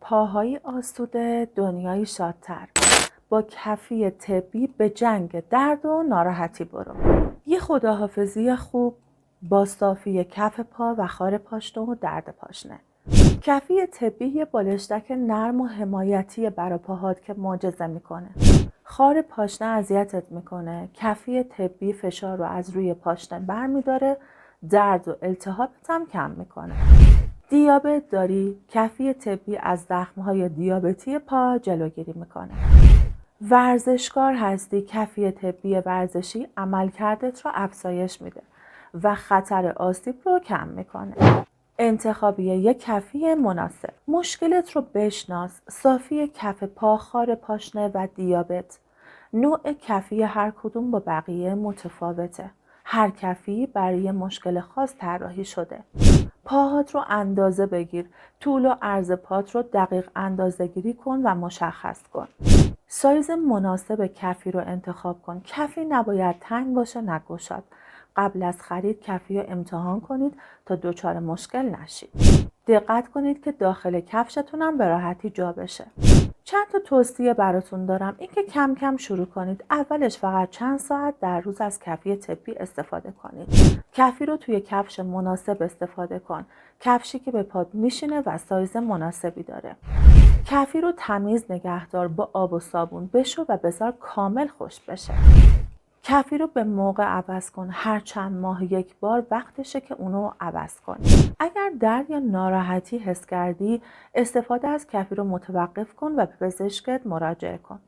پاهای آسوده دنیایی شادتر. با کفی طبی به جنگ درد و ناراحتی برو. یه خداحافظی خوب با صافی کف پا و خار پاشنه و درد پاشنه. کفی طبی یه بالشتک نرم و حمایتی برای پاهات که معجزه میکنه. خار پاشنه اذیتت میکنه، کفی طبی فشار رو از روی پاشنه برمیداره، درد و التهابت هم کم میکنه. دیابت داری؟ کفی طبی از زخم‌های دیابتی پا جلوگیری میکنه. ورزشکار هستی؟ کفی طبی ورزشی عملکردت رو افزایش میده و خطر آسیب رو کم میکنه. انتخابی یک کفی مناسب. مشکلت رو بشناس. صافی کف پا، خار پاشنه و دیابت. نوع کفی هر کدوم با بقیه متفاوته. هر کفی برای مشکل خاص طراحی شده. پاهات رو اندازه بگیر. طول و عرض پات رو دقیق اندازه گیری کن و مشخص کن. سایز مناسب کفی رو انتخاب کن. کفی نباید تنگ باشه نه گشاد. قبل از خرید کفی رو امتحان کنید تا دچار مشکل نشید. دقت کنید که داخل کفشتون هم به راحتی جا بشه. چند تا توصیه براتون دارم. اینکه کم کم شروع کنید. اولش فقط چند ساعت در روز از کفی طبی استفاده کنید. کفی رو توی کفش مناسب استفاده کن. کفشی که به پات میشینه و سایز مناسبی داره. کفی رو تمیز نگه دار، با آب و صابون بشو و بذار کامل خشک بشه. کفی رو به موقع عوض کن. هر چند ماه یک بار وقتشه که اونو عوض کن. اگر درد یا ناراحتی حس کردی، استفاده از کفی رو متوقف کن و به پزشکت مراجعه کن.